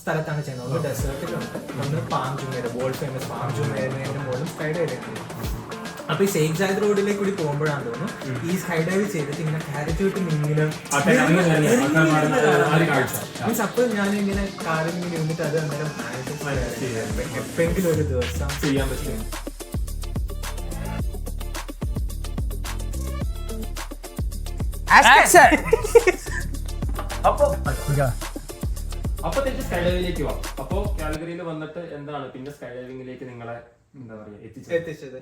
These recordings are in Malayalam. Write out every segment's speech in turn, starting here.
സ്ഥലത്താണ് ചെയ്യുന്നത്. ഒന്ന് ഡെസേർട്ടിലുണ്ട്, ഒന്ന് palm Jumeirah, world famous palm ജുമേരയുടെ മുകളിൽ സ്കൈ ഡൈവ് ചെയ്യുന്നത്. അപ്പൊ ഈ ഷേഖ് സായിദ് റോഡിലേക്ക് കൂടി പോകുമ്പോഴാണ് തോന്നുന്നു ഈ സ്കൈ ഡൈവ് ചെയ്തിട്ട് ഇങ്ങനെ കാരറ്റ് വിട്ട് ഇങ്ങനെ മീൻസ് അപ്പോൾ ഞാനിങ്ങനെ കാറിൽ ഇങ്ങനെ ഇരുന്നിട്ട് അത് അന്നേരം എപ്പോഴെങ്കിലും ഒരു ദിവസം ചെയ്യാൻ പറ്റും. അപ്പൊ തിരിച്ച് സ്കൈ ഡൈവിലേക്ക് പോവാം. അപ്പൊ കാലിഗറിയിൽ വന്നിട്ട് എന്താണ് പിന്നെ സ്കൈ ഡൈവിംഗിലേക്ക് നിങ്ങളെ എന്താ പറയാ എത്തിച്ചത്?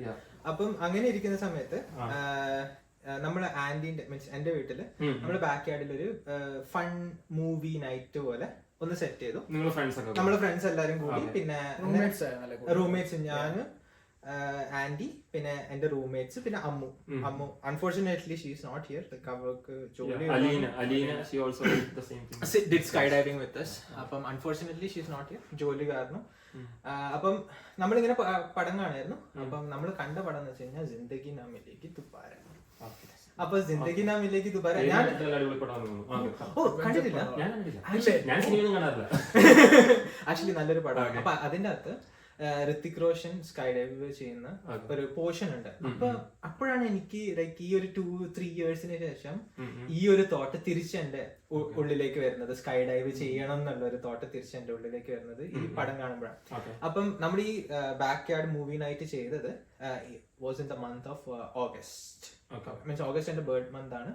അപ്പം അങ്ങനെ ഇരിക്കുന്ന സമയത്ത് നമ്മള് ആന്റിന്റെ മീൻസ് എന്റെ വീട്ടില് നമ്മള് ബാക്ക് യാർഡിൽ ഒരു ഫൺ മൂവി നൈറ്റ് പോലെ ഒന്ന് സെറ്റ് ചെയ്തു. നമ്മള് ഫ്രണ്ട്സ് എല്ലാരും കൂടി, പിന്നെ റൂംമേറ്റ്സ്, ഞാന്, ആന്റി, പിന്നെ എന്റെ റൂംമേറ്റ്സ്, പിന്നെ Ammu. Unfortunately she is not here. അവർക്ക് ജോലി സ്കൈ ഡൈവിംഗ് വിത്ത് us. അപ്പം unfortunately she is not here, ജോലി കാരണം. അപ്പം നമ്മളിങ്ങനെ പടം കാണായിരുന്നു. അപ്പം നമ്മൾ കണ്ട പടം എന്ന് വെച്ച് കഴിഞ്ഞാൽ ജിന്ദഗി നാ മിലേഗി ദുബാര. അപ്പൊ ജിന്ദഗി നാ മിലേഗി ദുബാര ഞാൻ കണ്ടിട്ടില്ല. ആക്ച്വലി നല്ലൊരു പടമാണ്. അപ്പൊ അതിന്റെ അകത്ത് ഋത്തിക് റോഷൻ സ്കൈ ഡൈവ് ചെയ്യുന്ന ഒരു പോർഷൻ ഉണ്ട്. അപ്പൊ അപ്പോഴാണ് എനിക്ക് ലൈക്ക് ഈ ഒരു 2-3 ഇയേഴ്സിന് ശേഷം ഈ ഒരു തോട്ട് തിരിച്ച് എന്റെ ഉള്ളിലേക്ക് വരുന്നത്. സ്കൈ ഡൈവ് ചെയ്യണം എന്നുള്ള ഒരു തോട്ട് തിരിച്ച് എന്റെ ഉള്ളിലേക്ക് വരുന്നത് ഈ പടം കാണുമ്പോഴാണ്. അപ്പം നമ്മൾ ഈ ബാക്ക് യാർഡ് മൂവി നൈറ്റ് ചെയ്തത് was in the month of August. Means August എന്റെ ബർത്ത് മന്ത് ആണ്.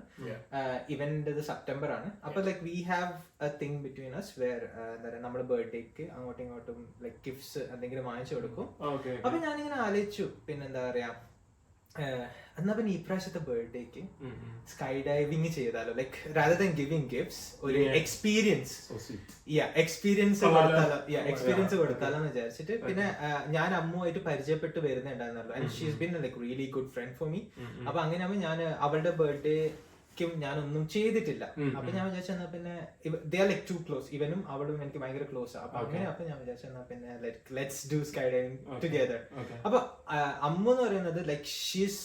ഇവന്റ് സെപ്റ്റംബർ ആണ്. അപ്പൊ like we have a thing between us where എന്താ പറയാ നമ്മുടെ ബർത്ത്ഡേക്ക് അങ്ങോട്ടും ഇങ്ങോട്ടും ലൈക്ക് ഗിഫ്റ്റ്സ് എന്തെങ്കിലും വാങ്ങിച്ചു കൊടുക്കും. അപ്പൊ ഞാനിങ്ങനെ ആലോചിച്ചു, പിന്നെന്താ പറയാ എന്നാ പിന്നെ ഈ പ്രാവശ്യത്തെ ബർത്ത്ഡേക്ക് സ്കൈ ഡൈവിംഗ് ചെയ്താലോ, like rather than giving gifts ഒരു എക്സ്പീരിയൻസ് കൊടുത്താലോ എന്ന് വിചാരിച്ചിട്ട്. പിന്നെ ഞാൻ അമ്മുമായിട്ട് പരിചയപ്പെട്ട് വരുന്നുണ്ടായിരുന്നല്ലോ, and she is been like really good friend for me. അപ്പൊ അങ്ങനെയാകുമ്പോൾ ഞാൻ അവളുടെ ബർത്ത്ഡേക്കും ഞാനൊന്നും ചെയ്തിട്ടില്ല. അപ്പൊ ഞാൻ വിചാരിച്ചാ പിന്നെ they are like too close, ഇവനും അവളും എനിക്ക് ഭയങ്കര ക്ലോസ്. അപ്പൊ അങ്ങനെ അപ്പൊ ഞാൻ വിചാരിച്ചാ പിന്നെ let's do sky diving together. അപ്പൊ അമ്മു എന്ന് പറയുന്നത് ലൈക്ക് ഷീസ്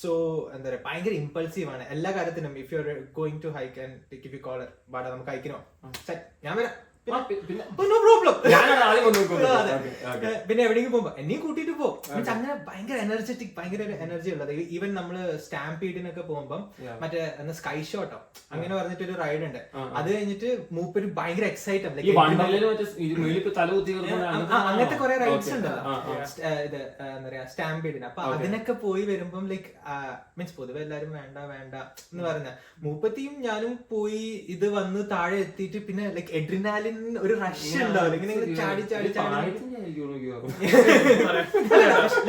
സോ എന്താ പറയാ ഭയങ്കര ഇമ്പൾസീവ് ആണ് എല്ലാ കാര്യത്തിനും. If you are going to hike and if you call വാടാ നമുക്ക് ഹൈക്കിനോ, ഞാൻ വരാം, നോ പ്രോബ്ലം. പിന്നെ എവിടെയെങ്കിലും പോകുമ്പോ എന്നെയും കൂട്ടിട്ട് പോകും. അങ്ങനെ ഭയങ്കര എനർജറ്റിക്, ഭയങ്കര ഒരു എനർജി ഉള്ളത്. ഈവൻ നമ്മള് സ്റ്റാമ്പീഡിനൊക്കെ പോകുമ്പം മറ്റേ സ്കൈ ഷോട്ടോ അങ്ങനെ പറഞ്ഞിട്ടൊരു റൈഡ് ഉണ്ട്. അത് കഴിഞ്ഞിട്ട് മൂപ്പര് ഭയങ്കര എക്സൈറ്റ് ആണ്. അങ്ങനത്തെ കുറെ റൈഡ്സ് ഉണ്ടല്ലോ ഇത് എന്താ പറയാ സ്റ്റാമ്പീഡിന്. അപ്പൊ അതിനൊക്കെ പോയി വരുമ്പം ലൈക്ക് മീൻസ് പൊതുവെ എല്ലാരും വേണ്ട എന്ന് പറഞ്ഞ മൂപ്പത്തിയും ഞാനും പോയി ഇത് വന്ന് താഴെ എത്തിയിട്ട് പിന്നെ ലൈക്ക് എഡ്രിനാലിൻ ഒരു റഷ് ഉണ്ടാവില്ല, ഇങ്ങനെ ചാടി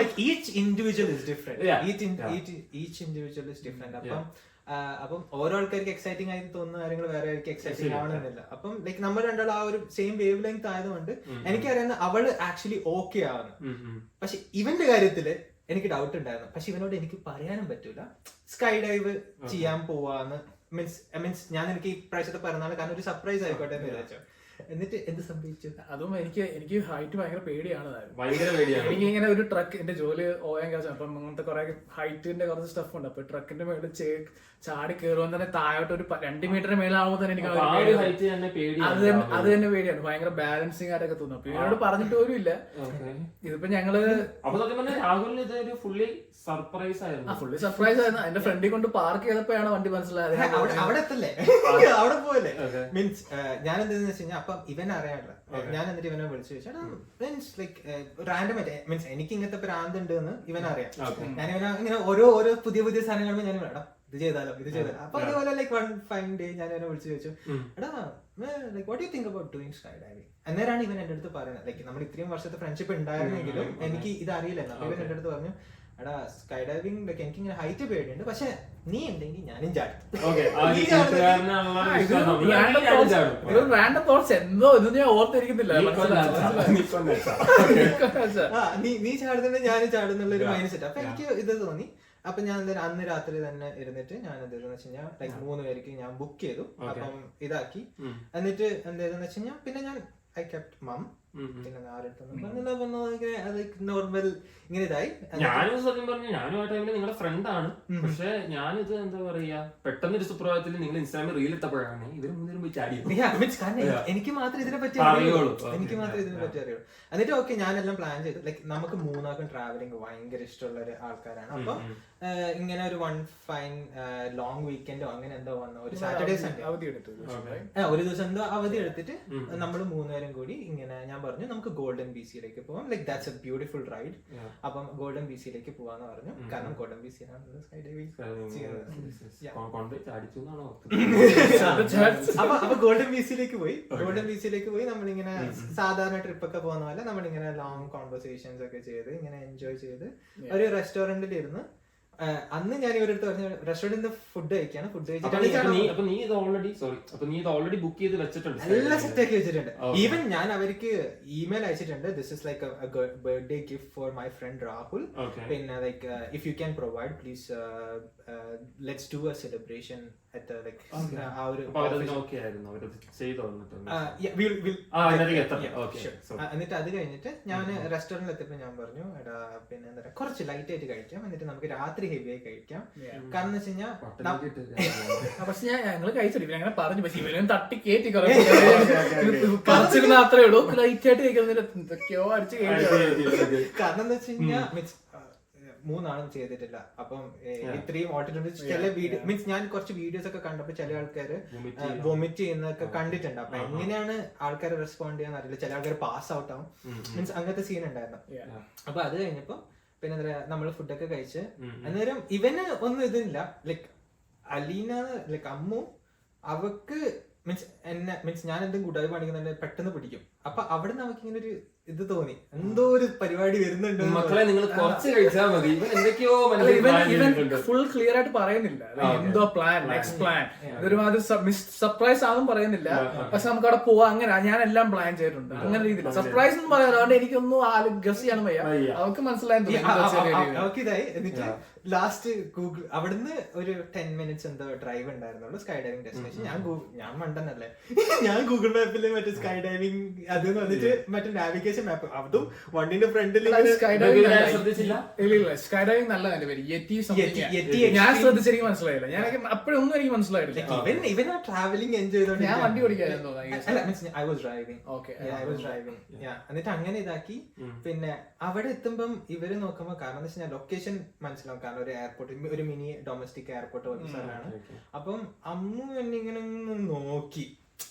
like each individual is different. Each individual is different. അപ്പം ഓരോ ആൾക്കാർക്ക് എക്സൈറ്റിംഗ് ആയി തോന്നുന്ന കാര്യങ്ങൾ വേറെ ആയിരിക്കും എക്സൈറ്റിംഗ് ആവണമെന്നില്ല. അപ്പം ലൈക്ക് നമ്മൾ രണ്ടാളും ആ ഒരു സെയിം വേവ് ലെങ്ത് ആയതുകൊണ്ട് എനിക്കറിയാവുന്ന അവള് ആക്ച്വലി ഓക്കെ ആവുന്നു. പക്ഷെ ഇവന്റെ കാര്യത്തില് എനിക്ക് ഡൗട്ട് ഉണ്ടായിരുന്നു. പക്ഷെ ഇവനോട് എനിക്ക് പറയാനും പറ്റൂല സ്കൈ ഡൈവ് ചെയ്യാൻ പോവാന്ന്. മീൻസ് ഞാൻ എനിക്ക് ഈ പ്രാവശ്യത്തെ പറഞ്ഞാൽ കാരണം ഒരു സർപ്രൈസ് ആയിക്കോട്ടെ എന്ന് വിചാരിച്ചു. എന്നിട്ട് എന്ത് സംഭവിച്ചു? അതും എനിക്ക് ഹൈറ്റ് ഭയങ്കര പേടിയാണ്. എനിക്ക് ഇങ്ങനെ ഒരു ട്രക്ക്, എന്റെ ജോലി ഓയാൻ കാശ്, അപ്പം അങ്ങനത്തെ കുറെ ഹൈറ്റിന്റെ കുറച്ച് സ്റ്റഫ് ഉണ്ട്. അപ്പൊ ട്രക്കിന്റെ മേളിൽ ചാടി കയറുമ്പോൾ തന്നെ താഴോട്ട് ഒരു 2 മീറ്ററിന് മേലാവുമ്പോൾ തന്നെ എനിക്ക് അത് തന്നെ പേടിയാണ്. ഭയങ്കര ബാലൻസിങ് ആയിട്ടൊക്കെ തോന്നും. അപ്പൊ ഇവരോട് പറഞ്ഞിട്ട് പോലും ഇല്ല. ഇതിപ്പോ ഞങ്ങള് ഫുള്ളി സർപ്രൈസ് ആയിരുന്നു. എന്റെ ഫ്രണ്ടിൽ കൊണ്ട് പാർക്ക് ചെയ്തപ്പോഴാണ് വണ്ടി മനസ്സിലായത്. അവിടെ എത്തല്ലേ, അവിടെ പോയല്ലേ. മീൻസ് ഞാൻ എന്താന്ന് വെച്ച് കഴിഞ്ഞാൽ അപ്പം ഇവൻ അറിയാറില്ല. ഞാൻ എന്നിട്ട് ഇവനെ വിളിച്ചു ചോദിച്ചാൽ മീൻസ് ലൈക്ക് റാൻഡം ആയിട്ട് മീൻസ് എനിക്ക് ഇങ്ങനത്തെ പ്രാന്ത് ഉണ്ട് എന്ന് ഇവൻ അറിയാം. ഞാൻ ഇവനെ ഇങ്ങനെ ഓരോ പുതിയ സാധനങ്ങൾ ഞാൻ വേണം ഇത് ചെയ്താലോ. അപ്പൊ അതുപോലെ ലൈക്ക് വൺ ഫൈൻ ഡേ ഞാൻ ഇവനെ വിളിച്ചു ചോദിച്ചു, എടാ like what you think about doing sky diving? അന്നേരമാണ് ഇവൻ എന്റെ അടുത്ത് പറയുന്നത്. ലൈക്ക് നമ്മൾ ഇത്രയും വർഷത്തെ ഫ്രണ്ട്ഷിപ്പ് ഉണ്ടായിരുന്നെങ്കിലും എനിക്ക് ഇത് അറിയില്ലായിരുന്നു. അപ്പൊ ഇവൻ എന്റെ അടുത്ത് പറഞ്ഞു, എടാ സ്കൈ ഡൈവിംഗ് ലൈക്ക് എനിക്ക് ഇങ്ങനെ ഹൈറ്റ് പേടിയുണ്ട്, പക്ഷെ നീ ഉണ്ടെങ്കിൽ ഞാനും ചാടും. നീ ചാടുന്നുണ്ട് ഞാനും ചാടുന്നുള്ള ഒരു മൈൻഡ് സെറ്റ്. അപ്പൊ എനിക്ക് ഇത് തോന്നി. അപ്പൊ ഞാൻ അന്ന് രാത്രി തന്നെ ഇരുന്നിട്ട് ഞാൻ എന്താന്ന് വെച്ച് കഴിഞ്ഞാൽ ലൈക്ക് 3 പേർക്ക് ഞാൻ ബുക്ക് ചെയ്തു. അപ്പം ഇതാക്കി. എന്നിട്ട് എന്താന്ന് വെച്ച് കഴിഞ്ഞാൽ പിന്നെ ഞാൻ ഐ കെപ്റ്റ് മം പിന്നെ അത് നോർമൽ ഇങ്ങനെ ഇതായി. ഞാനും സത്യം പറഞ്ഞു ഞാനും ആ ടൈമിൽ നിങ്ങളുടെ ഫ്രണ്ടാണ്. പക്ഷെ ഞാനിത് എന്താ പറയാ പെട്ടെന്നൊരു സുപ്രഭാതത്തിൽ നിങ്ങൾ ഇൻസ്റ്റാഗ്രാമിൽ റീൽ ഇട്ടപ്പോഴാണ് ഇവര് മുന്നേറും പോയി ചാടി. എനിക്ക് മാത്രമേ ഇതിനെ പറ്റി അറിയുള്ളൂ. എന്നിട്ട് ഓക്കെ ഞാനെല്ലാം പ്ലാൻ ചെയ്തു. ലൈക്ക് നമുക്ക് മൂന്നാർക്കും ട്രാവലിംഗ് ഭയങ്കര ഇഷ്ടമുള്ള ഒരു ആൾക്കാരാണ്. അപ്പൊ ഇങ്ങനെ ഒരു വൺ ഫൈൻ ലോങ് വീക്കെൻഡോ അങ്ങനെ എന്തോ വന്ന ഒരു സാറ്റർഡേ സൺഡേ ഒരു ദിവസം എന്തോ അവധി എടുത്തിട്ട് നമ്മൾ മൂന്നുപേരും കൂടി ഇങ്ങനെ ഞാൻ പറഞ്ഞു നമുക്ക് ഗോൾഡൻ ബീച്ചിലേക്ക് പോവാം. Like that's A beautiful ride. അപ്പം ഗോൾഡൻ ബീച്ചിലേക്ക് പോവാന്ന് പറഞ്ഞു. കാരണം ഗോൾഡൻ ബീച്ചിലാണ് സ്കൈ ഡൈവിംഗ്. അപ്പൊ ഗോൾഡൻ ബീച്ചിലേക്ക് പോയി നമ്മളിങ്ങനെ സാധാരണ ട്രിപ്പ് ഒക്കെ പോകുന്ന പോലെ നമ്മളിങ്ങനെ ലോങ് കോൺവെർസേഷൻസ് ഒക്കെ ചെയ്ത് ഇങ്ങനെ എൻജോയ് ചെയ്ത് ഒരു റെസ്റ്റോറന്റിൽ ഇരുന്ന് അന്ന് ഞാൻ ഇവരടുത്ത് പറഞ്ഞു റെസ്റ്റോറന്റിൽ ഫുഡ് കഴിക്കാണ്. ഫുഡ് കഴിച്ചിട്ട് നീ ഇത് ഓൾറെഡി ബുക്ക് ചെയ്ത് വെച്ചിട്ടുണ്ട്, എല്ലാം സെറ്റ് ആക്കി വെച്ചിട്ടുണ്ട്. ഈവൻ ഞാൻ അവർക്ക് ഇമെയിൽ അയച്ചിട്ടുണ്ട്. This is like a birthday gift for my friend Rahul. പിന്നെ like if you can provide please let's do a celebration at like ആ ഒരു. എന്നിട്ട് അത് കഴിഞ്ഞിട്ട് ഞാൻ റെസ്റ്റോറന്റിൽ എത്തിയപ്പോൾ ഞാൻ പറഞ്ഞു എടാ പിന്നെ എന്താ പറയാ കുറച്ച് ലൈറ്റ് ആയിട്ട് കഴിക്കാം, എന്നിട്ട് നമുക്ക് രാത്രി ഹെവി ആയി കഴിക്കാം. കാരണം എന്ന് വെച്ച് കഴിഞ്ഞാൽ പക്ഷെ ഞങ്ങള് കഴിച്ചിട്ട് ഇവരങ്ങനെ പറഞ്ഞു. പക്ഷെ ഇവരും തട്ടി കയറ്റി കുറച്ചിരുന്ന അത്രേ ഉള്ളൂ. ലൈറ്റ് ആയിട്ട് കഴിക്കുന്നതിന് എന്തൊക്കെയോ അടിച്ച് കയറ്റി. കാരണം എന്ന് വെച്ച് കഴിഞ്ഞാൽ മീൻസ് മൂന്നാളും ചെയ്തിട്ടില്ല. അപ്പം ഇത്രയും ഓട്ടിട്ടുണ്ട്. ചില വീഡിയോ മീൻസ് ഞാൻ കുറച്ച് വീഡിയോസ് ഒക്കെ കണ്ടപ്പോ ചില ആൾക്കാര് വൊമിറ്റ് ചെയ്യുന്നതൊക്കെ കണ്ടിട്ടുണ്ട്. അപ്പൊ എങ്ങനെയാണ് ആൾക്കാർ റെസ്പോണ്ട് ചെയ്യാന്ന് അറിയില്ല. ചില ആൾക്കാർ പാസ് ഔട്ട് ആവും. മീൻസ് അങ്ങനത്തെ സീൻ ഉണ്ടായിരുന്നു. അപ്പൊ അത് കഴിഞ്ഞപ്പോ പിന്നെ എന്താ പറയാ നമ്മള് ഫുഡൊക്കെ കഴിച്ച് അന്നേരം ഇവന് ഒന്നും ഇതില്ല. ലൈക്ക് അലീന ലൈക്ക് അമ്മു അവക്ക് മീൻസ് ഞാൻ എന്തും കൂട്ടായി കാണിക്കുന്നുണ്ട് പെട്ടെന്ന് പിടിക്കും. അപ്പൊ അവിടെ നമുക്ക് ഇങ്ങനെ ഒരു ഇത് തോന്നി എന്തോ ഒരു പരിപാടി വരുന്നുണ്ട്. മക്കളെ നിങ്ങൾ കുറച്ച് കഴിച്ചാൽ മതി. എന്തൊക്കെയോ ഫുൾ ക്ലിയർ ആയിട്ട് പറയുന്നില്ല എന്തോ പ്ലാൻ നെക്സ്റ്റ് പ്ലാൻ ഇതൊരുമാതിരി സർപ്രൈസ് ആണെന്നും പറയുന്നില്ല. പക്ഷെ നമുക്ക് അവിടെ പോവാ അങ്ങനെ ഞാൻ എല്ലാം പ്ലാൻ ചെയ്തിട്ടുണ്ട് അങ്ങനെ രീതിയിൽ സർപ്രൈസ് എന്ന് പറയാം. അതുകൊണ്ട് എനിക്കൊന്നും ഗസ് ചെയ്യാനും വയ്യ. അവർക്ക് മനസ്സിലായി ഇതായി. എന്നിട്ട് ലാസ്റ്റ് ഗൂഗിൾ അവിടുന്ന് ഒരു 10 minutes എന്തോ ഡ്രൈവ് ഉണ്ടായിരുന്നുള്ളൂ സ്കൈ ഡൈവിംഗ് ഡെസ്റ്റിനേഷൻ. ഞാൻ മണ്ടനല്ലേ ഞാൻ ഗൂഗിൾ മാപ്പില് മറ്റേ സ്കൈ ഡൈവിംഗ് അത് വന്നിട്ട് മറ്റേ നാവിഗേഷൻ മാപ്പ് അതും വണ്ടിന്റെ ഫ്രണ്ടിൽ സ്കൈ ഡൈവിംഗ് നല്ലതല്ലേ. ഞാൻ ശ്രദ്ധിച്ചെനിക്ക് മനസ്സിലായില്ല. ഞാൻ അപ്പോഴൊന്നും എനിക്ക് മനസ്സിലായിട്ടില്ല. ഇവൻ ആ ട്രാവലിംഗ് എൻജോയ് ചെയ്തോണ്ട് ഞാൻ വണ്ടി ഓടിക്കായിരുന്നു. എന്നിട്ട് അങ്ങനെ ഇതാക്കി. പിന്നെ അവിടെ എത്തുമ്പം ഇവര് നോക്കുമ്പോ കാരണം എന്താ വെച്ചാൽ ലൊക്കേഷൻ മനസ്സിലാവും. കാരണം ഒരു എയർപോർട്ട് ഒരു മിനി ഡൊമസ്റ്റിക് എയർപോർട്ട് പോലെ സ്ഥലമാണ്. അപ്പം അമ്മു എന്നിങ്ങനെ നോക്കി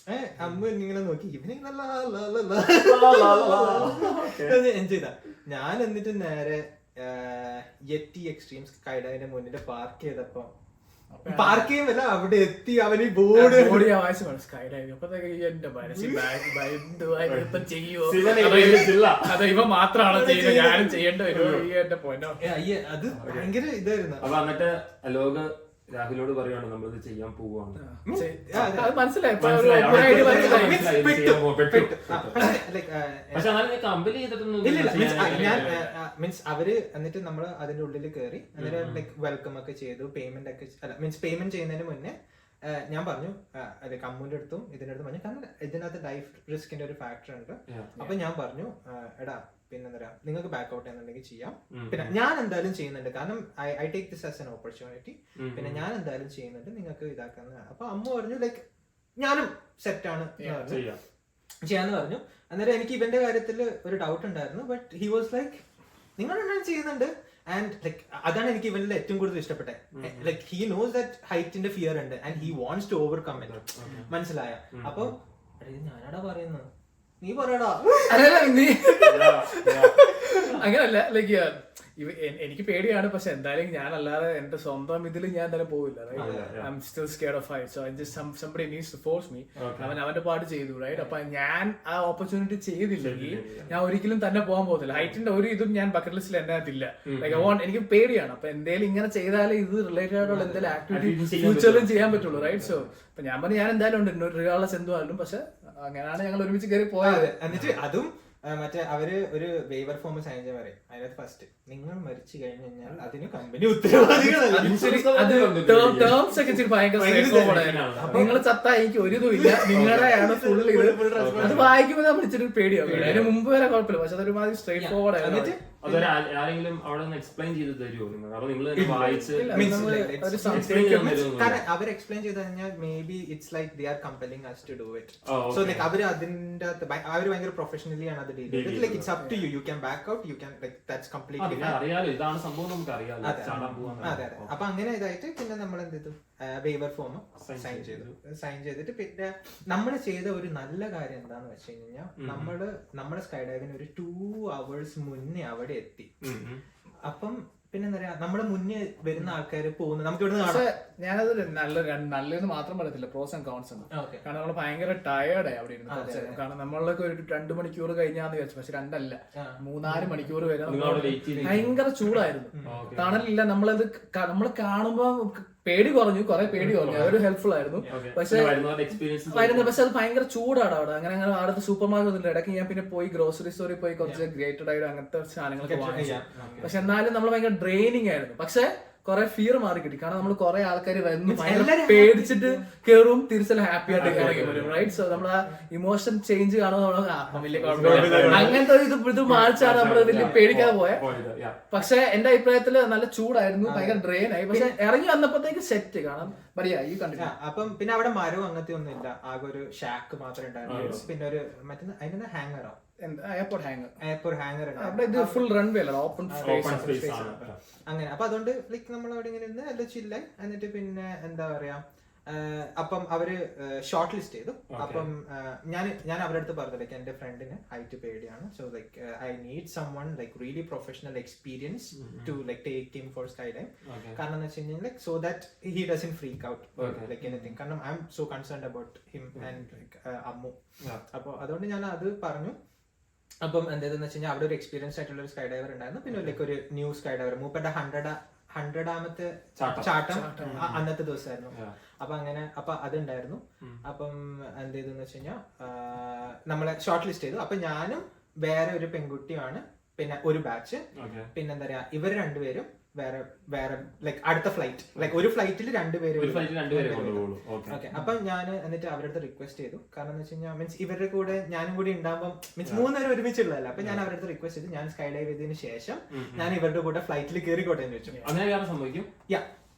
അമ്മ എന്നിങ്ങനെ നോക്കി ഇവനിങ്ങനെ എൻജോയ് ചെയ്താ. ഞാൻ എന്നിട്ട് നേരെ യെറ്റി എക്സ്ട്രീം സ്കൈഡൈവിന്റെ മുന്നിൽ പാർക്ക് ചെയ്തപ്പോ പാർക്ക് ചെയ്യുമ്പല്ല അവിടെ എത്തി അവന് ബോർഡ് സ്കൈ ഡൈവിംഗ് എന്റെ ചെയ്യോ അതെ ഇവ മാത്രമാണോ ചെയ്യുന്നത് ഞാനും ചെയ്യേണ്ട വരും. അത് ഭയങ്കര ഇതായിരുന്നു. അപ്പൊ എന്നിട്ട് അലോക് രാഹുലോട് പറയാണ് നമ്മളിത് ചെയ്യാൻ പോവാണ്. മനസ്സിലായി മീൻസ് അവര് എന്നിട്ട് നമ്മള് അതിന്റെ ഉള്ളിൽ കയറി അന്നേരം ലൈക്ക് വെൽക്കം ഒക്കെ ചെയ്തു. പേയ്മെന്റ് ഒക്കെ അല്ല മീൻസ് പേയ്മെന്റ് ചെയ്യുന്നതിന് മുന്നേ ഞാൻ പറഞ്ഞു ലൈക്ക് അമ്മുവിന്റെ അടുത്തും ഇതിന്റെ അടുത്തും പറഞ്ഞു. കാരണം ഇതിനകത്ത് ലൈഫ് റിസ്കിന്റെ ഒരു ഫാക്ടർ ഉണ്ട്. അപ്പൊ ഞാൻ പറഞ്ഞു എടാ പിന്നെ എന്താ പറയാ നിങ്ങൾക്ക് ബാക്ക് ഔട്ട് ചെയ്യുന്നുണ്ടെങ്കിൽ ചെയ്യാം. പിന്നെ ഞാൻ എന്തായാലും ചെയ്യുന്നുണ്ട് കാരണം I take this as an opportunity. പിന്നെ ഞാൻ എന്തായാലും ചെയ്യുന്നുണ്ട് നിങ്ങൾക്ക് ഇതാക്കാന്ന്. അപ്പൊ അമ്മ പറഞ്ഞു ലൈക്ക് ഞാനും സെറ്റാണ് ചെയ്യാന്ന് പറഞ്ഞു. അന്നേരം എനിക്ക് ഇവന്റെ കാര്യത്തിൽ ഒരു ഡൗട്ട് ഉണ്ടായിരുന്നു. ബട്ട് ഹി വാസ് ലൈക്ക് നിങ്ങൾ എന്തായാലും ചെയ്യുന്നുണ്ട്. ആൻഡ് ലൈക്ക് അതാണ് എനിക്ക് ഇവനിൽ ഏറ്റവും കൂടുതൽ ഇഷ്ടപ്പെട്ടെ. ലൈക്ക് ഹി നോസ് ദാറ്റ് ഹൈറ്റിന്റെ ഫിയർ ഉണ്ട് and he wants to overcome it. മനസ്സിലായ? അപ്പൊ ഞാനാടാ പറയുന്നത് നീ പറയടാ. അങ്ങനല്ല ലൈക്ക് എനിക്ക് പേടിയാണ്. പക്ഷെ എന്തായാലും ഞാൻ അല്ലാതെ എന്റെ സ്വന്തം ഇതിൽ ഞാൻ എന്തായാലും പോവില്ല. I'm still scared of heights, so I just somebody needs to force me. അവന്റെ പാട്ട് ചെയ്തു റൈറ്റ്. അപ്പൊ ഞാൻ ആ ഓപ്പർച്യൂണിറ്റി ചെയ്തില്ലെങ്കിൽ ഞാൻ ഒരിക്കലും തന്നെ പോകാൻ പോകുന്നില്ല. ഹൈറ്റിന്റെ ഒരു ഇതും ഞാൻ ബക്കറ്റ് ലിസ്റ്റിൽ എന്റെ അതില്ല. ലൈക്ക് എനിക്ക് പേടിയാണ്. അപ്പൊ എന്തെങ്കിലും ഇങ്ങനെ ചെയ്താലേ ഇത് റിലേറ്റഡ് ആയിട്ടുള്ള എന്തെങ്കിലും ആക്ടിവിറ്റി ഫ്യൂച്ചറിലും ചെയ്യാൻ പറ്റുള്ളൂ റൈറ്റ്. സോ അപ്പൊ ഞാൻ പറഞ്ഞു ഞാൻ എന്തായാലും ഉണ്ട് റിഗാർഡ്ലെസ് എന്തുവായാലും. പക്ഷെ അങ്ങനെയാണ് ഞങ്ങൾ ഒരുമിച്ച് കയറി പോയത്. എന്നിട്ട് അതും മറ്റേ അവര് ഒരു വേവർ ഫോം സൈൻ ചെയ്യാൻ പറയും. അതിനകത്ത് ഫസ്റ്റ് നിങ്ങൾ മരിച്ചു കഴിഞ്ഞു കഴിഞ്ഞാൽ അതിന് കമ്പനി ഉത്തരവാദികളല്ല. ടേംസ് ഒക്കെ ഇച്ചിരി ഭയങ്കര നിങ്ങൾ ചത്താ എനിക്ക് ഒരു ഇതും ഇല്ല, നിങ്ങളുടെയാണ് ഫുൾ ഇത്. അത് വായിക്കുമ്പോൾ നമ്മൾ ഇച്ചിരി പേടിയാവും. അതിന് മുമ്പ് വരെ കുഴപ്പമില്ല, പക്ഷെ അതൊരുമാതിരി സ്ട്രേറ്റ് ഫോർവേഡ് ആയിരുന്നു. അതൊരു ആരെങ്കിലും അവിടെ നിന്ന് എക്സ്പ്ലെയിൻ ചെയ്ത് തരുമോ നിങ്ങൾ? അപ്പോൾ നിങ്ങൾ വായിച്ച് അവർ എക്സ്പ്ലെയിൻ ചെയ്ത് കഴിഞ്ഞാൽ may be it's like they are compelling us to do it. So like അവര് അതിന്റെ അവര് ഭയങ്കര പ്രൊഫഷണലി ആണ് അത് ഡീൽ ചെയ്തത്. Like it's up to you, you can back out, you can like that's completely അറിയാലോ, ഇതാണ് സംഭവം, നമുക്ക് അറിയാലോ. അതെ. അപ്പൊ അങ്ങനെ ഇതായിട്ട് പിന്നെ നമ്മൾ എന്ത് ചെയ്തു, വേവർ ഫോം സൈൻ ചെയ്തിട്ട് പിന്നെ നമ്മൾ ചെയ്ത ഒരു നല്ല കാര്യം എന്താന്ന് വെച്ച് കഴിഞ്ഞാൽ നമ്മുടെ സ്കൈ ഡൈവിന് ഒരു 2 hours മുന്നേ അവിടെ എത്തി. അപ്പം പിന്നെ എന്താ പറയാ, നമ്മുടെ മുന്നേ വരുന്ന ആൾക്കാർ പോകുന്നത് നമുക്ക് ഇവിടെ കാണാം. ഞാനത് നല്ലതെന്ന് മാത്രം പറയത്തില്ല, പ്രോസ് ആൻഡ് കോൺസ് ഉണ്ട്. കാരണം നമ്മൾ ഭയങ്കര ടയേർഡായി അവിടെ ഇരുന്ന്. കാരണം നമ്മളൊക്കെ ഒരു 2 മണിക്കൂർ കഴിഞ്ഞാന്ന് വിചാരിച്ചു, പക്ഷെ 2 അല്ല 3-4 മണിക്കൂർ വരെ ഭയങ്കര ചൂടായിരുന്നു. തണലില്ല. നമ്മളത് നമ്മൾ കാണുമ്പോ പേടി കുറഞ്ഞു, കുറെ പേടി കുറഞ്ഞു, അതൊരു ഹെൽപ്ഫുൾ ആയിരുന്നു. പക്ഷെ അത് ഭയങ്കര ചൂടാണ് അവിടെ. അങ്ങനെ അവിടുത്തെ സൂപ്പർ മാർക്കറ്റ് ഒന്നുമില്ല. ഇടയ്ക്ക് ഞാൻ പിന്നെ പോയി ഗ്രോസറി സ്റ്റോറിൽ പോയി കുറച്ച് ഗ്രേറ്റഡ് ആയിട്ട് അങ്ങനത്തെ സാധനങ്ങളൊക്കെ വാങ്ങിച്ചു. പക്ഷെ എന്നാലും നമ്മൾ ഭയങ്കര ഡ്രെയിനിങ് ആയിരുന്നു. പക്ഷെ കുറെ ഫിയർ മാറി കിട്ടി. കാരണം നമ്മൾ കുറെ ആൾക്കാർ വരുന്നു ഭയങ്കര പേടിച്ചിട്ട് കയറും, തിരിച്ചെല്ലാം ഹാപ്പി ആയിട്ട് ഇറങ്ങി വരും. റൈറ്റ്. സോ നമ്മൾ ആ ഇമോഷൻ ചേഞ്ച് കാണുമ്പോൾ വലിയ കുഴപ്പമില്ല, അങ്ങനത്തെ ഇത് മാറിച്ചാണ് നമ്മൾ വലിയ പേടിക്കാതെ പോയെ. പക്ഷെ എന്റെ അഭിപ്രായത്തില് നല്ല ചൂടായിരുന്നു, ഭയങ്കര ഡ്രെയിൻ ആയി. പക്ഷെ ഇറങ്ങി വന്നപ്പോഴത്തേക്ക് സെറ്റ് കാണാം. ഈ കണ്ടില്ല. അപ്പം പിന്നെ അവിടെ മരവും അങ്ങനത്തെ ഒന്നും ഇല്ല, ആകെ ഒരു ഷാക്ക് മാത്രമേ ഉണ്ടായിരുന്നു. പിന്നെ ഒരു മറ്റേ അതിന്റെ ഹാങ്ങറോ, എയർപോർട്ട് ഹാങ്ങർ അവിടെ ഇത് ഫുൾ റൺവേ അല്ല, ഓപ്പൺ സ്പേസ് അങ്ങനെ. അപ്പൊ അതുകൊണ്ട് ലൈക്ക് നമ്മൾ അവിടെ ഇങ്ങനെ ഇരുന്ന് എല്ലാം ചില്ലായി. എന്നിട്ട് പിന്നെ എന്താ പറയാ, അപ്പം അവര് ഷോർട്ട് ലിസ്റ്റ് ചെയ്തു. അപ്പം ഞാൻ അവരുടെ അടുത്ത് പറഞ്ഞു, ലൈക്ക് എന്റെ ഫ്രണ്ടിന് ഹൈറ്റ് പേടിയാണ്, so like I need someone like really professional experience to like take him for skydive. കാരണം എന്ന് വെച്ച് കഴിഞ്ഞാൽ like so that he doesn't freak out like anything. കാരണം I am so concerned about him and like Ammu. അപ്പൊ അതുകൊണ്ട് ഞാൻ അത് പറഞ്ഞു. അപ്പം എന്താന്ന് വെച്ച് കഴിഞ്ഞാൽ അവിടെ ഒരു എക്സ്പീരിയൻസ് ആയിട്ടുള്ള ഒരു സ്കൈ ഡൈവർ ഉണ്ടായിരുന്നു. പിന്നെ ലൈക്ക് ഒരു ന്യൂ സ്കൈ ഡൈവർ, മൂപ്പരുടെ 100ാമത്തെ ചാട്ടം അന്നത്തെ ദിവസമായിരുന്നു. അപ്പൊ അങ്ങനെ അപ്പൊ അതുണ്ടായിരുന്നു. അപ്പം എന്ത് ചെയ്തെന്ന് വെച്ച് കഴിഞ്ഞാൽ നമ്മളെ ഷോർട്ട് ലിസ്റ്റ് ചെയ്തു. അപ്പൊ ഞാനും വേറെ ഒരു പെൺകുട്ടിയുമാണ് പിന്നെ ഒരു ബാച്ച്. പിന്നെ എന്താ പറയാ, ഇവർ രണ്ടുപേരും വേറെ വേറെ ലൈക്ക് അടുത്ത ഫ്ലൈറ്റ്, ലൈക്ക് ഒരു ഫ്ലൈറ്റിൽ രണ്ടുപേര്. ഓക്കെ. അപ്പം ഞാൻ എന്നിട്ട് അവരുടെ അടുത്ത് റിക്വസ്റ്റ് ചെയ്തു. കാരണം എന്ന് വെച്ച് കഴിഞ്ഞാൽ മീൻസ് ഇവരുടെ കൂടെ ഞാനും കൂടി ഉണ്ടാകുമ്പോൾ മീൻസ് 3 പേരും ഒരുമിച്ചുള്ളതല്ല. അപ്പൊ ഞാൻ അവരുടെ അടുത്ത് റിക്വസ്റ്റ് ചെയ്തു, ഞാൻ സ്കൈ ഡൈവ് ചെയ്തതിന് ശേഷം ഞാൻ ഇവരുടെ കൂടെ ഫ്ലൈറ്റിൽ കയറിക്കോട്ടെ എന്ന് വെച്ചു. സംഭവിക്കും.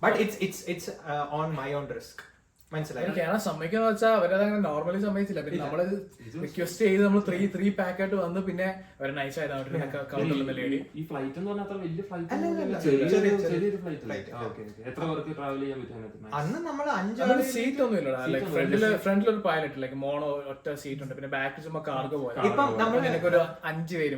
But it's on my own risk. മനസ്സിലായി. കേരളം സമ്മതിക്കാന്ന് വെച്ചാൽ അവരതങ്ങനെ നോർമലി സമ്മതിച്ചില്ല. പിന്നെ നമ്മള് റിക്വസ്റ്റ് ചെയ്ത് നമ്മൾ 3 പാക്ക് ആയിട്ട് വന്ന് പിന്നെ അവർ നൈസ് ആയിരുന്നു. ഈ ഫ്ലൈറ്റ് എന്ന് പറഞ്ഞാൽ വലിയ ഫ്ലൈറ്റ് അന്ന് നമ്മൾ 5 സീറ്റ് ഒന്നും ഇല്ല. ഫ്രണ്ടിലൊരു പൈലറ്റ് ലൈക്ക് മോണോ ഒറ്റ സീറ്റ് ഉണ്ട്. പിന്നെ ബാക്കിൽ ചുമ്മാ കാർഗോ പോയത്. ഇപ്പം ഒരു 5 പേര്.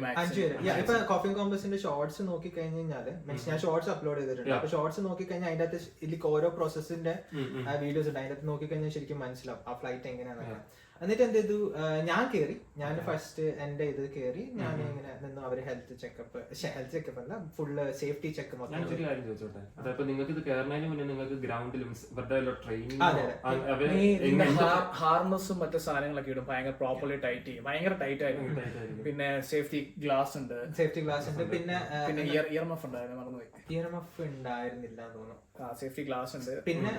ഇപ്പൊ കോഫി കോമ്പസിന്റെ ഷോർട്സ് നോക്കി കഴിഞ്ഞ് കഴിഞ്ഞാല് മീൻസ് ഞാൻ ഷോർട്സ് അപ്ലോഡ് ചെയ്തിട്ടുണ്ട്. അപ്പൊ ഷോർട്സ് നോക്കി കഴിഞ്ഞാൽ അതിന്റെ അകത്ത് ഇതിലേക്ക് ഓരോ പ്രോസസ്സിന്റെ വീഡിയോസ് ഉണ്ട്. അതിന്റെ നോക്കിക്കഴിഞ്ഞാൽ ശരിക്കും മനസ്സിലാവും ആ ഫ്ലൈറ്റ് എങ്ങനെയാണെന്നൊക്കെ. എന്നിട്ട് എന്ത് ചെയ്തു, ഞാൻ ഫസ്റ്റ് എന്റെ ഇത് കയറി ഞാൻ ഇങ്ങനെ നിന്നു. അവര് ഹെൽത്ത് ചെക്കപ്പ് അല്ല, ഫുള്ള് സേഫ്റ്റി ചെക്ക് മൊത്തം. ഹാർനസും മറ്റു സാധനങ്ങളൊക്കെ ഇടും, ഭയങ്കര പ്രോപ്പർലി ടൈറ്റ് ചെയ്യും, ഭയങ്കര ടൈറ്റ് ആയിരുന്നു. പിന്നെ സേഫ്റ്റി ഗ്ലാസ് ഉണ്ട്. പിന്നെ ഇയർമഫ് ഉണ്ടായിരുന്നു, മറന്നുപോയി. ഇയർമഫ് ഉണ്ടായിരുന്നില്ല തോന്നുന്നു. സേഫ്റ്റി ഗ്ലാസ് ഉണ്ട്. പിന്നെ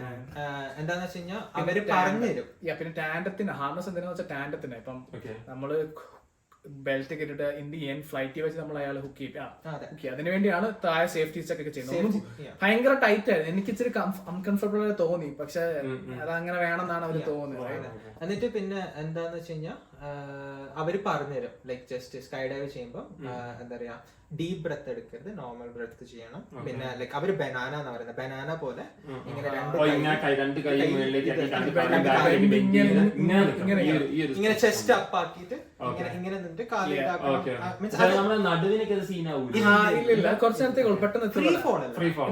എന്താന്ന് വെച്ച് കഴിഞ്ഞാൽ അവര് പറഞ്ഞുതരും. പിന്നെ ടാൻഡത്തിന് ഹാർനസ് എന്തിനാ വെച്ചാൽ ടാൻഡത്തിന് ഇപ്പം നമ്മള് ബെൽറ്റ് ഒക്കെ ഇട്ടിട്ട് ഇന്ത്യൻ ഫ്ലൈറ്റ് വെച്ച് നമ്മൾ അയാൾ ഹുക്ക് ചെയ്യും. അതിനുവേണ്ടിയാണ് താഴെ സേഫ്റ്റി ചെക്ക് ഒക്കെ ചെയ്യുന്നത്. ഭയങ്കര ടൈറ്റ് ആയിരുന്നു. എനിക്ക് ഇച്ചിരി അൺകംഫർട്ടബിൾ ആയി തോന്നി. പക്ഷെ അതങ്ങനെ വേണമെന്നാണ് അവര് തോന്നുന്നത്. എന്നിട്ട് പിന്നെ എന്താന്ന് വെച്ച് കഴിഞ്ഞാൽ അവര് പറഞ്ഞുതരും ലൈക്ക് ജസ്റ്റ് സ്കൈ ഡൈവ് ചെയ്യുമ്പോൾ എന്താ പറയാ, ഡീപ് ബ്രെത്ത് എടുക്കരുത്, നോർമൽ ബ്രെത്ത് ചെയ്യണം. പിന്നെ ലൈക്ക് അവര് ബനാന എന്ന് പറയുന്നത്, ബനാന പോലെ ഇങ്ങനെ ഇങ്ങനെ ചെസ്റ്റ് അപ്പ് ആക്കിയിട്ട് ഇങ്ങനെ നിന്നിട്ട് ഇല്ല കുറച്ച് നേരത്തേക്ക് പെട്ടെന്ന്.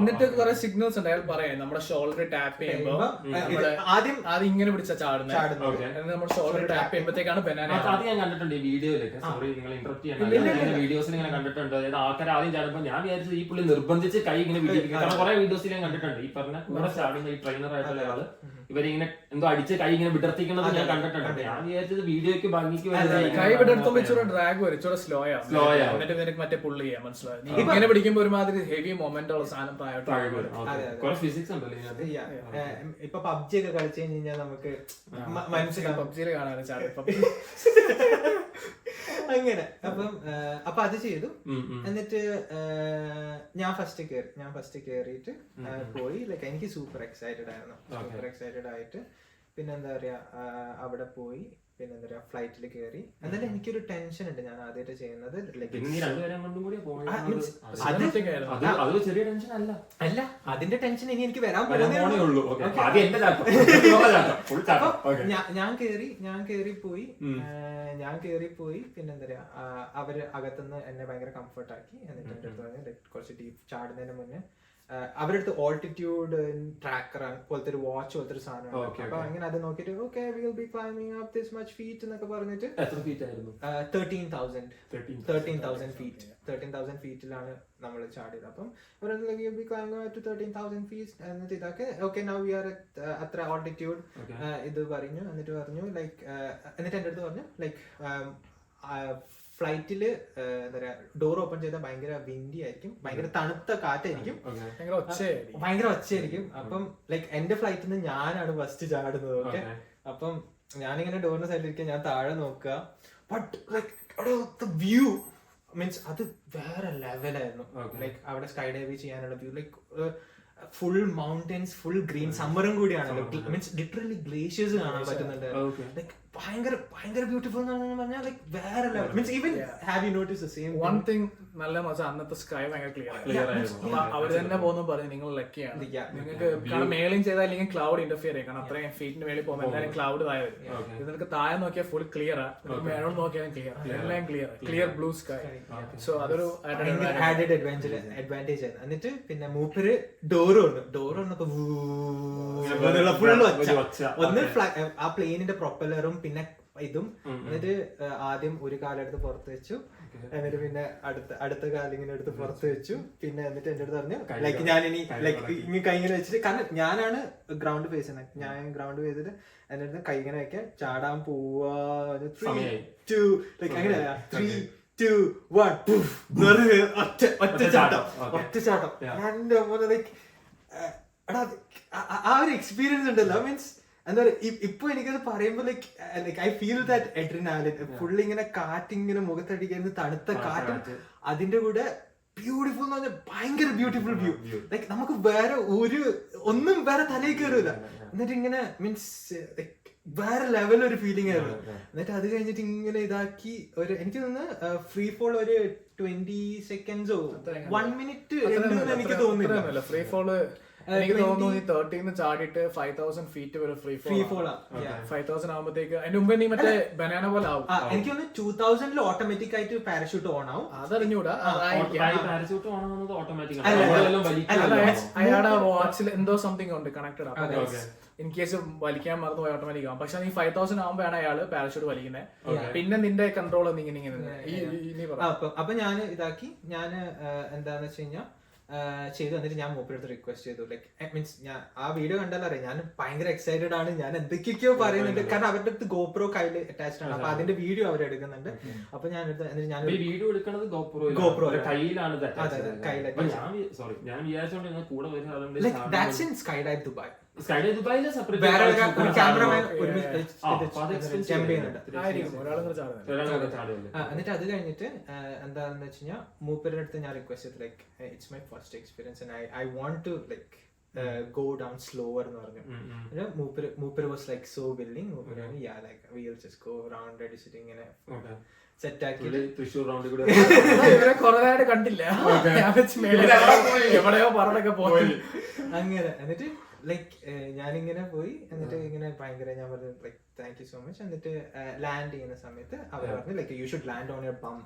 എന്നിട്ട് കുറെ സിഗ്നൽസ് ഉണ്ട്. അയാൾ പറയാം നമ്മുടെ ഷോൾഡർ ടാപ്പ് ചെയ്യുമ്പോ ആദ്യം ഇങ്ങനെ പിടിച്ച ചാടുന്നത്. നമ്മുടെ ഷോൾഡർ ടാപ്പ് ചെയ്യുമ്പോഴത്തേക്കാണ് ബനാന. അത് ഞാൻ കണ്ടിട്ടുണ്ട് ഈ വീഡിയോയിലൊക്കെ. സോറി നിങ്ങൾ ഇന്ററപ്റ്റ് ചെയ്യാൻ, വീഡിയോസിൽ ഇങ്ങനെ കണ്ടിട്ടുണ്ട്. ആൾക്കാർ ആദ്യം ചാടുമ്പോൾ ഞാൻ വിചാരിച്ചത് ഈ പുള്ളി നിർബന്ധിച്ച് കൈ ഇങ്ങനെ വിടിപ്പിക്കും. കാരണം കുറെ വീഡിയോസിൽ ഞാൻ കണ്ടിട്ടുണ്ട് ഈ പറഞ്ഞ കൂടെ ചാടുന്ന ഈ ട്രെയിനർ ആയിട്ടുള്ള ആള് ഇവരിങ്ങനെ എന്തോ അടിച്ച് കൈ ഇങ്ങനെ വിടർത്തിക്കുന്നത് ഞാൻ കണ്ടിട്ടുണ്ട്. ഞാൻ വിചാരിച്ചത് വീഡിയോക്ക് ഭംഗിക്ക് കൈ വിടർത്തുമ്പോ ഇച്ചിരി ഡ്രാഗ് വരും, ഇച്ചിരി സ്ലോ ആണ്, എന്നിട്ട് നിനക്ക് മറ്റേ പുള്ളി ചെയ്യാൻ മനസ്സിലായി. നീ ഇങ്ങനെ പിടിക്കുമ്പോ ഒരുമാതിരി ഹെവി മൊമെന്റ് ഉള്ള സാധനം ഫിസിക്സ് ഉണ്ടല്ലോ. ഇപ്പൊ പബ്ജി ഒക്കെ കളിച്ചു കഴിഞ്ഞാൽ നമുക്ക് മനസ്സിലാവും. പബ്ജിയിൽ കാണാൻ അങ്ങനെ അപ്പൊ അത് ചെയ്തു. എന്നിട്ട് ഞാൻ ഫസ്റ്റ് കേറിയിട്ട് പോയി. ലൈക്ക് എനിക്ക് സൂപ്പർ എക്സൈറ്റഡ് ആയിട്ട് പിന്നെ എന്താ പറയാ അവിടെ പോയി. പിന്നെ എന്താ പറയാ ഫ്ലൈറ്റിൽ കയറി. എന്നാലും എനിക്കൊരു ടെൻഷൻ ഉണ്ട്. ഞാൻ ആദ്യമായിട്ട് ചെയ്യുന്നത് അല്ല, അതിന്റെ ടെൻഷൻ ഇനി എനിക്ക് വരാൻ പോകുന്നേ ഉള്ളൂ. ഞാൻ കേറി പോയി. പിന്നെ എന്താ പറയാ അവര് അകത്തുനിന്ന് എന്നെ ഭയങ്കര കംഫർട്ട് ആക്കി. എന്നിട്ട് എന്റെ അടുത്ത് പറഞ്ഞു കുറച്ച് ഡീപ്പ് ചാടുന്നതിന് മുന്നേ അവരുടെ അടുത്ത് ഓൾട്ടിറ്റ്യൂഡ് ട്രാക്കർ പോലത്തെ ഒരു വാച്ച് പോലത്തെ ഒരു സാധനം. അപ്പൊ അങ്ങനെ അത് നോക്കിട്ട് okay we will be climbing up this much feet എന്നൊക്കെ പറഞ്ഞിട്ട് 13,000 ഫീറ്റിലാണ് നമ്മൾ ചാടിയത്. അപ്പം എന്നിട്ട് ഇതൊക്കെ ഓക്കെ നൗ വി ആർ അത്ര ഓൾട്ടിറ്റ്യൂഡ് ഇത് പറഞ്ഞു. എന്നിട്ട് ലൈക്ക് എന്നിട്ട് എന്റെ അടുത്ത് പറഞ്ഞു ലൈക്ക് ഫ്ലൈറ്റില് എന്താ പറയാ ഡോർ ഓപ്പൺ ചെയ്താൽ ഭയങ്കര വിൻഡി ആയിരിക്കും, ഭയങ്കര തണുത്ത കാറ്റായിരിക്കും, ഭയങ്കര ഒച്ചയായിരിക്കും. അപ്പം ലൈക്ക് എന്റെ ഫ്ലൈറ്റിൽ നിന്ന് ഞാനാണ് ഫസ്റ്റ് ചാടുന്നത്. ഓക്കെ, അപ്പം ഞാനിങ്ങനെ ഡോറിന്റെ സൈഡിലിരിക്കുക, ഞാൻ താഴെ നോക്കുക. ബട്ട് ലൈക്ക് വ്യൂ മീൻസ് അത് വേറെ ലെവലായിരുന്നു. ലൈക്ക് അവിടെ സ്കൈ ഡൈവ് ചെയ്യാനുള്ള view, like full mountains, full green, സമ്മറും കൂടിയാണല്ലോ. മീൻസ് ലിറ്ററലി ഗ്ലേഷ്യേഴ്സ് കാണാൻ പറ്റുന്നുണ്ട്. ലൈക്ക് ഭയങ്കര ബ്യൂട്ടിഫുൾ എന്ന് പറഞ്ഞാൽ ലൈക്ക് വേറെ level. Means even have you notice the same one thing നല്ല മച്ചാ, അന്നത്തെ സ്കൈ ഭയങ്കര ക്ലിയർ ആയിരുന്നു. അവര് തന്നെ പോകുന്നു പറഞ്ഞു നിങ്ങൾ ലക്കിയാണ്. നിങ്ങൾക്ക് കാരണം മേളിങ് ചെയ്താൽ അല്ലെങ്കിൽ ക്ലൗഡ് ഇന്റർഫിയർ ചെയ്യും. കാരണം അത്രയും ഫീറ്റിന് മേളിൽ പോകുമ്പോൾ എല്ലാവരും ക്ലൗഡ് താഴെ വരും. ഇത് നിനക്ക് താഴെ നോക്കിയാൽ ഫുൾ ക്ലിയർ ആ, മേളോട് നോക്കിയാൽ എല്ലാം ക്ലിയർ ബ്ലൂ സ്കൈ. സോ അതൊരു അഡ്വാൻറ്റേജ് ആയിരുന്നു. എന്നിട്ട് പിന്നെ മൂപ്പര് ഡോർ വന്നപ്പോ ഫുൾ ഒന്ന് ആ പ്ലെയിനിന്റെ പ്രൊപ്പലറും പിന്നെ ഇതും. എന്നിട്ട് ആദ്യം ഒരു കാലെടുത്ത് പുറത്ത് വെച്ചു, എന്നിട്ട് പിന്നെ അടുത്ത കാലിങ്ങനെ എടുത്ത് പുറത്ത് വെച്ചു. പിന്നെ എന്നിട്ട് എന്റെ അടുത്ത് പറഞ്ഞു ലൈക്ക് ഞാനിനി ലൈക്ക് ഇങ്ങനെ കൈ ഇങ്ങനെ വെച്ചിട്ട്, കാരണം ഞാനാണ് ഗ്രൗണ്ട് ഫേസ് ചെയ്യുന്നത്, ഞാൻ ഗ്രൗണ്ട് ഫേസ് ചെയ്തിട്ട് എന്റെ അടുത്ത് കൈ ഇങ്ങനെ വെക്കാൻ ചാടാൻ പോവാ. 3, 2 ലൈക്ക് അങ്ങനെ 3, 2, 1 ഒറ്റ ചാട്ടം. എന്റെ പോലെ ലൈക്ക് ആ ഒരു എക്സ്പീരിയൻസ് ഉണ്ടല്ലോ. മീൻസ് എന്താ പറയുക, ഇപ്പൊ എനിക്കത് പറയുമ്പോ like I feel that adrenaline. Fully ഇങ്ങനെ കാറ്റിങ്ങനെ മുഖത്തടിക്കുന്ന തണുത്ത കാറ്റും അതിന്റെ കൂടെ ബ്യൂട്ടിഫുൾ എന്ന് പറഞ്ഞാൽ ഭയങ്കര ബ്യൂട്ടിഫുൾ വ്യൂ. ലൈക്ക് നമുക്ക് വേറെ ഒന്നും വേറെ തലയിൽ കയറൂല. എന്നിട്ട് ഇങ്ങനെ മീൻസ് വേറെ ലെവൽ ഒരു ഫീലിംഗ് ആയിരുന്നു. എന്നിട്ട് അത് കഴിഞ്ഞിട്ട് ഇങ്ങനെ ഇതാക്കി എനിക്ക് തോന്നുന്നു ഫ്രീ ഫോൾ ഒരു 20 സെക്കൻഡ്സോ 1 മിനിറ്റ് എനിക്ക് തോന്നുന്നില്ല. ഫ്രീ ഫോള് എനിക്ക് തോന്നുന്നു ഈ 13 ചാടിയിട്ട് 5,000 ഫീറ്റ് വരെ ഫ്രീ ഫോൾ 5,000 ആകുമ്പോഴത്തേക്ക് അതിന് മുമ്പ് നീ മറ്റേ ബനാന പോലെ ആവും. എനിക്ക് തോന്നുന്നു 2000 ഓട്ടോമാറ്റിക് ആയിട്ട് പാരഷൂട്ട് ഓൺ ആവും. അതറിഞ്ഞൂടാ, പാരഷൂട്ട് ഓൺ ആവുന്നത് ഓട്ടോമാറ്റിക്. അയാളുടെ വാച്ചിൽ എന്തോ സംതിങ് ഉണ്ട് കണക്റ്റഡ്. അപ്പൊ ഇൻ കേസ് വലിക്കാൻ മറന്നു പോയി ഓട്ടോമാറ്റിക് ആവും. പക്ഷെ നീ 5,000 ആകുമ്പോഴാണ് അയാള് പാരഷൂട്ട് വലിക്കുന്നത്. പിന്നെ നിന്റെ കൺട്രോൾ ഇങ്ങനെ. അപ്പൊ ഞാൻ ഇതാക്കി, ഞാൻ എന്താന്ന് വെച്ച് കഴിഞ്ഞാൽ ചെയ്തു. എന്നിട്ട് ഞാൻ മൂപ്പരടുത്ത് റിക്വസ്റ്റ് ചെയ്തു. ലൈക്ക് മീൻസ് ഞാൻ ആ വീഡിയോ കണ്ടാലും അറിയാം ഞാൻ ഭയങ്കര എക്സൈറ്റഡ് ആണ്, ഞാൻ എന്തൊക്കെയൊക്കെയോ പറയുന്നുണ്ട്. കാരണം അവരുടെ അടുത്ത് ഗോപ്രോ കയ്യിൽ അറ്റാച്ച്ഡ് ആണ്. അപ്പൊ അതിന്റെ വീഡിയോ അവർ എടുക്കുന്നുണ്ട്. അപ്പൊ ഞാൻ വീഡിയോ എടുക്കുന്നത് ഗോപ്രോ കയ്യിലാണ്. ദുബായില് എന്നിട്ട് അത് കഴിഞ്ഞിട്ട് എന്താന്ന് വെച്ച് കഴിഞ്ഞാൽ മൂപ്പരുടെ അടുത്ത് ഞാൻ റിക്വസ്റ്റ് ചെയ്തു like it's my first experience and I want to like go down slower എന്ന് പറഞ്ഞു. മൂപ്പര് വാസ് ലൈക്ക് സോ വില്ലിങ്. മൂപ്പര് like we will just go around അടിച്ചിട്ട് ഇങ്ങനെ സെറ്റ് ആക്കി തൃശ്ശൂർ റൗണ്ടിൽ കൂടെ ഇവരെ കുറെ നേരം കണ്ടില്ല, എവിടെയോ പറഞ്ഞൊക്കെ പോയി അങ്ങനെ. എന്നിട്ട് ലൈക്ക് ഞാനിങ്ങനെ പോയി. എന്നിട്ട് ഇങ്ങനെ ഭയങ്കര ഞാൻ പറഞ്ഞു like thank you so much. എന്നിട്ട് ലാൻഡ് ചെയ്യുന്ന സമയത്ത് അവർ പറഞ്ഞു like you should land on your bum.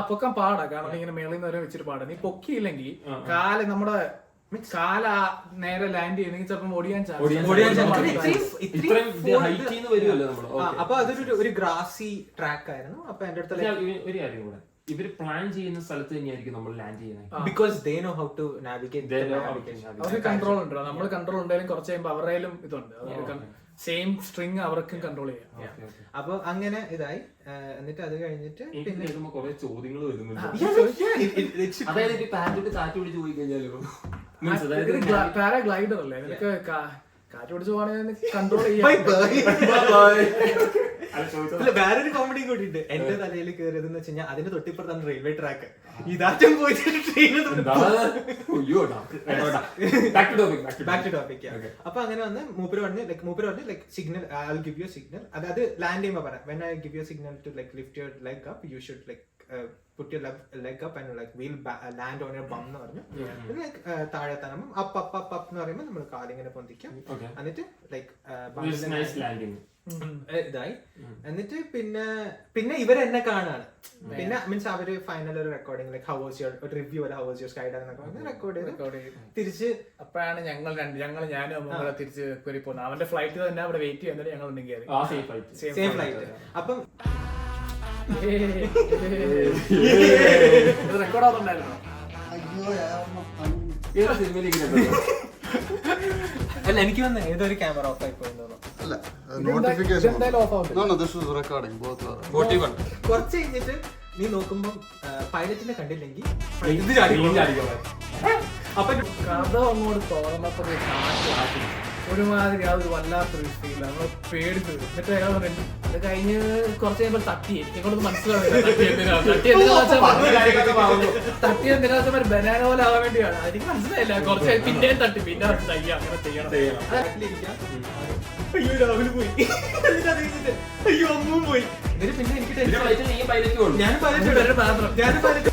പൊക്കാൻ പാടാ, കാരണം ഇങ്ങനെ മേളിൽ നിന്ന് വരെ വെച്ചിട്ട് പാടാ. നീ പൊക്കിയില്ലെങ്കിൽ കാല് നമ്മുടെ കാല നേരെ ലാൻഡ് ചെയ്യുന്നെങ്കിൽ ചിലപ്പോൾ ഓടിയാൻ അപ്പൊ അതൊരു ഗ്രാസി ട്രാക്ക് ആയിരുന്നു. അപ്പൊ എന്റെ അടുത്ത് ഒരു കാര്യം കൂടെ, ഇവര് പ്ലാൻ ചെയ്യുന്ന സ്ഥലത്ത് തന്നെയായിരിക്കും നമ്മൾ ലാൻഡ് ചെയ്യുന്നത്. Because they know how to navigate. അവർക്ക് കൺട്രോൾ ഉണ്ട്, നമ്മൾ കൺട്രോൾ ഉണ്ടെങ്കിലും കുറച്ച് കഴിയുമ്പോൾ അവരുടെയും ഇതുണ്ട്, സെയിം സ്ട്രിങ് അവർക്കും കൺട്രോൾ ചെയ്യാം. അപ്പൊ അങ്ങനെ ഇതായി. എന്നിട്ട് അത് കഴിഞ്ഞിട്ട് പിന്നെ കുറെ ചോദ്യങ്ങൾ വരുന്നുണ്ട്. പിന്നെ അതായത് ഇപ്പൊ പാരച്യൂട്ട് കാറ്റ് പിടിച്ച് പോയി കഴിഞ്ഞാലോ, മീൻസ് അതായത് പാരാഗ്ലൈഡർ അല്ലേ, നിനക്ക് കാറ്റ് പിടിച്ച് പോകണമെങ്കിൽ കൺട്രോൾ ചെയ്യാം. വേറൊരു കോമഡി കൂടി ഉണ്ട്. എന്റെ തലയിൽ കയറിയതെന്ന് വെച്ച് കഴിഞ്ഞാൽ അതിന്റെ തൊട്ടിപ്പുറത്താണ് റെയിൽവേ ട്രാക്ക്. ഇതാറ്റം പോയിട്ട് ട്രെയിൻ. Back to topic. അപ്പൊ അങ്ങനെ വന്ന് മൂപ്പര് പറഞ്ഞു like signal, I will give you signal. അതായത് ലാൻഡ് ചെയ്യുമ്പോൾ പറയാം, when I give you signal to like lift your leg up, you should like put your leg up and like we'll land on your bum എന്ന് പറഞ്ഞു. പിന്നെ താഴെ തരണം അപ്പ് എന്ന് പറയുമ്പോൾ നമ്മൾ കാലിങ്ങനെ പൊന്തിക്കാം. എന്നിട്ട് ലൈക്ക് ഇതായി. എന്നിട്ട് പിന്നെ ഇവരെന്നെ കാണാണ്. പിന്നെ മീൻസ് അവര് ഫൈനൽ ഒരു recording like how was your ഒരു റിവ്യൂ അല്ല, how was your sky diving എന്നൊക്കെ പറഞ്ഞ് റെക്കോർഡ് ചെയ്ത് തിരിച്ച്. അപ്പോഴാണ് ഞാനും അമ്മ തിരിച്ച് കയറി പോകുന്നത്. അവന്റെ ഫ്ലൈറ്റ് തന്നെ അവിടെ വെയിറ്റ് ചെയ്യുന്നത്, ഞങ്ങൾ ഉണ്ടെങ്കിൽ സെയിം ഫ്ലൈറ്റ്. അപ്പം റെക്കോർഡ് ആവുന്നുണ്ടായിരുന്നു. അല്ല എനിക്ക് വന്ന ഏതൊരു ക്യാമറ ഓഫ് ആയി പോയി തോന്നുന്നു. കുറച്ച് കഴിഞ്ഞിട്ട് നീ നോക്കുമ്പോ പൈലറ്റിനെ കണ്ടില്ലെങ്കിൽ അപ്പൊ കഥ അങ്ങോട്ട് തോന്നപ്പോ ഒരുമാതിരി ആ ഒരു വല്ലാത്തൊരു ഫീൽ, നമ്മൾ പേടിച്ചു. എന്നിട്ട് അയാൾ പറഞ്ഞു അത് കഴിഞ്ഞ് കുറച്ച് കഴിയുമ്പോൾ തട്ടി, എനിക്കോടൊന്നും മനസ്സിലാവില്ല തട്ടി എന്തിനാ ബനാന പോലെ ആവാൻ വേണ്ടിയാണ്. എനിക്ക് മനസ്സിലായില്ല. കുറച്ച് പിന്നെയും തട്ടി, പിന്നെ തയ്യ അങ്ങനെ ചെയ്യണം. അയ്യോ രാവിലെ പോയി, അയ്യോ അമ്മും പോയി. എന്നിട്ട് പിന്നെ എനിക്ക് ഞാൻ പൈലറ്റ്